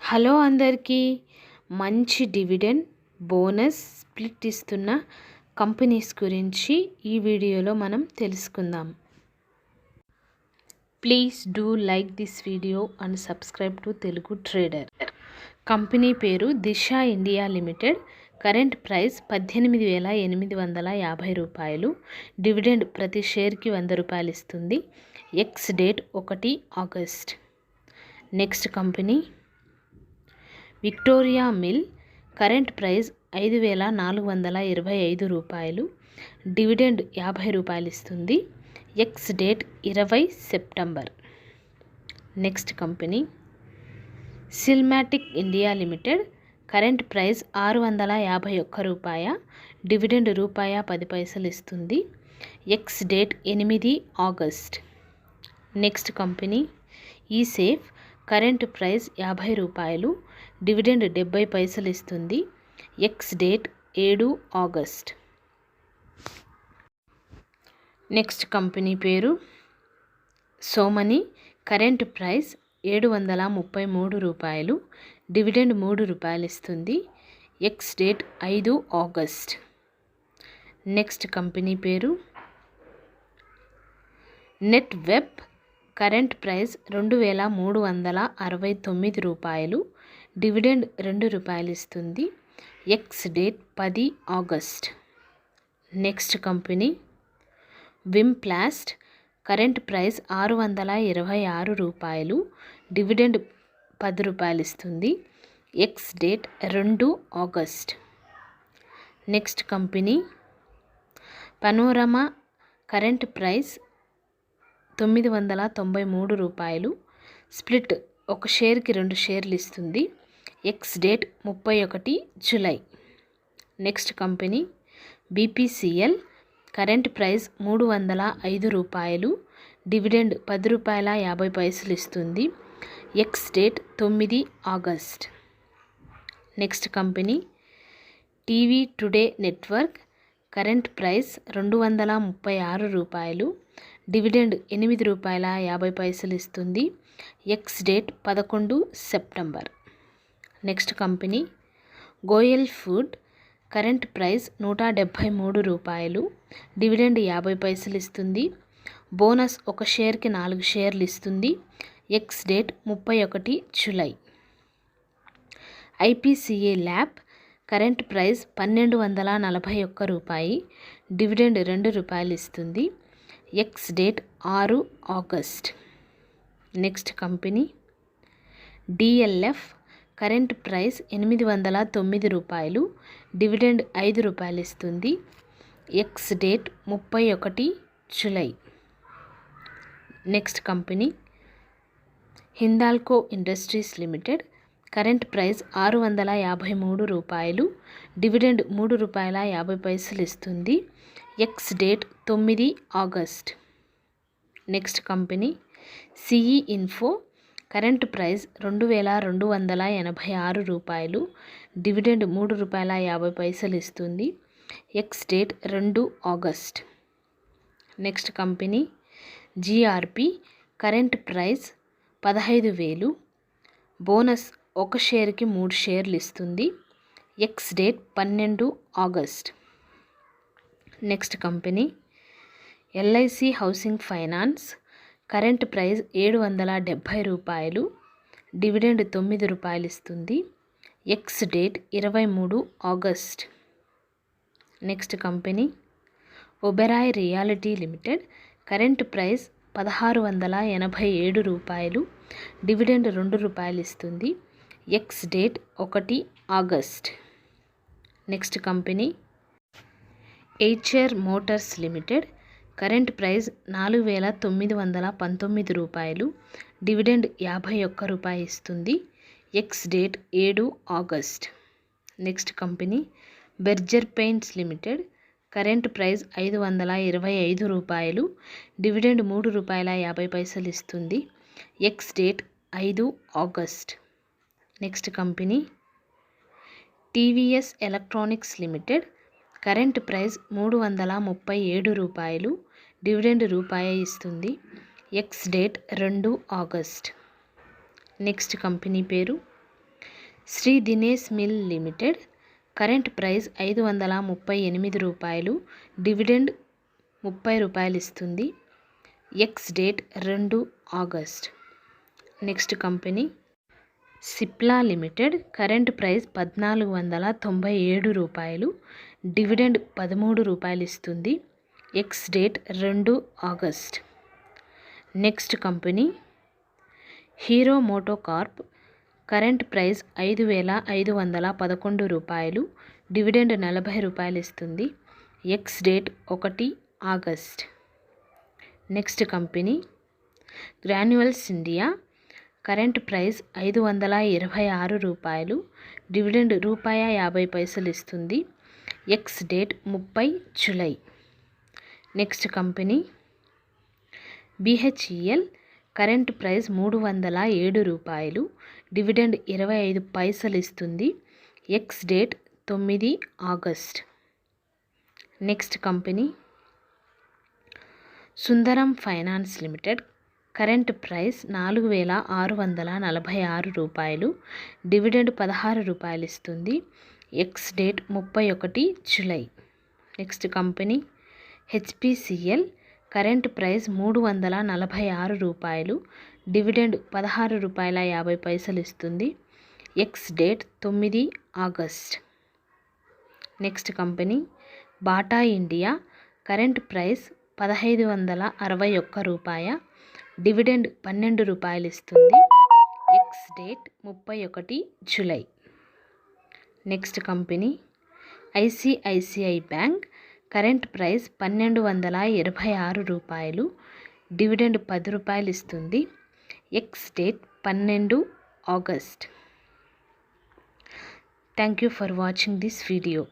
Hello అందరికీ. మంచి dividend bonus split ఇస్తున్న కంపెనీస్ గురించి ఈ వీడియోలో మనం తెలుసుకుందాం. Please do like this video and subscribe to Telugu trader. Company పేరు Disa India limited. Current price 18,850 రూపాయలు. డివిడెండ్ ప్రతి షేర్కి 100 రూపాయలు ఇస్తుంది. Ex date 1 August. Next company Victoria mill. Current price 5,425 రూపాయలు. డివిడెండ్ 50 రూపాయలు ఇస్తుంది. Ex date 20 September. Next company సిల్మాటిక్ ఇండియా లిమిటెడ్. కరెంట్ ప్రైస్ 651 రూపాయ. డివిడెండ్ ₹10 ఇస్తుంది. Ex date 8 August. Next company ఈసేఫ్. కరెంట్ ప్రైస్ 50 రూపాయలు. డివిడెండ్ 70 పైసలు ఇస్తుంది. Ex date 7 August. Next company పేరు సోమని. కరెంట్ ప్రైస్ 733 రూపాయలు. డివిడెండ్ 3 రూపాయలు ఇస్తుంది. Ex date 5 August. Next company పేరు నెట్ వెబ్. కరెంట్ ప్రైస్ 2,369 రూపాయలు. డివిడెండ్ 2 రూపాయలు ఇస్తుంది. Ex date 10 August. Next company Wimplast. Current price 626 రూపాయలు. డివిడెండ్ 10 రూపాయలు ఇస్తుంది. Ex date 2 August. Next company Panorama. Current price 993 రూపాయలు. స్ప్లిట్ 1 షేర్కి 2 షేర్లు ఇస్తుంది. Ex date 31 July. Next company BPCL. Current price 305 రూపాయలు. డివిడెండ్ ₹10.50 ఇస్తుంది. Ex date 9 August. Next company TV today network. Current price 236 రూపాయలు. డివిడెండ్ ₹8.50 ఇస్తుంది. Ex date 11 September. Next company Goyal food. Current price 173 రూపాయలు. Dividend 50 పైసలు ఇస్తుంది. బోనస్ 1 షేర్కి 4 షేర్లు ఇస్తుంది. Ex date 31 July. IPCA lab. Current price 1,241 రూపాయి. డివిడెండ్ 2 రూపాయలు ఇస్తుంది. Ex date 6 August. Next company DLF. Current price 809 రూపాయలు. డివిడెండ్ 5 రూపాయలు ఇస్తుంది. Ex date 31 July. Next company Hindalco industries limited. Current price 653 రూపాయలు. డివిడెండ్ ₹3.50 ఇస్తుంది. Ex date 9 August. Next company CE info. Current price 2,286 రూపాయలు. Dividend ₹3.50 ఇస్తుంది. Ex date 2 August. Next company GRP. Current price 15,000. Bonus 1 షేర్కి 3 షేర్లు ఇస్తుంది. Ex date 12 August. Next company LIC housing finance. Current price 770 రూపాయలు. Dividend 9 రూపాయలు ఇస్తుంది. Ex date 23 August. Next company Oberoi reality limited. Current price 1,687 రూపాయలు. Dividend 2 రూపాయలు ఇస్తుంది. Ex date 1 August. Next company Eicher Motors limited. Current price 4,919 రూపాయలు. Dividend 51 రూపాయి ఇస్తుంది. Ex date 7 August. Next company Berger paints limited. Current price 525 రూపాయలు. Dividend ₹3.50 ఇస్తుంది. Ex date 5 August. Next company TVS electronics limited. Current price 337 రూపాయలు. Dividend ₹1 ఇస్తుంది. Ex date 2 August. Next company పేరు Shri Dinesh mill limited, current price 538 రూపాయలు, dividend 30 రూపాయలు ఇస్తుంది. Ex date 2 August. Next company Cipla limited, current price 1497 రూపాయలు, dividend 13 రూపాయలు ఇస్తుంది. Ex date 2 August. Next company Hero MotoCorp, current price 5511 రూపాయలు, డివిడెండ్ 40 రూపాయలు ఇస్తుంది. Ex date 1 August. Next company Granules India, current price 526 రూపాయలు, డివిడెండ్ ₹50 ఇస్తుంది. Ex date 30 July. Next company BHEL, current price 307 రూపాయలు, dividend 25 ఇస్తుంది. Ex date 9 August. Next company Sundaram finance limited, current price 4646 రూపాయలు, dividend 16 రూపాయలు ఇస్తుంది. Ex date 31 July. Next company HPCL, current price 346 రూపాయలు, dividend ₹16.50 ఇస్తుంది. Ex date 9 August. Next company Bata India, current price 1561 రూపాయ, dividend ₹12 ఇస్తుంది. Ex date 31 July. Next company ICICI bank, current price 1226 రూపాయలు, dividend ₹10 ఇస్తుంది. Ex date 12 August. Thank you for watching this video.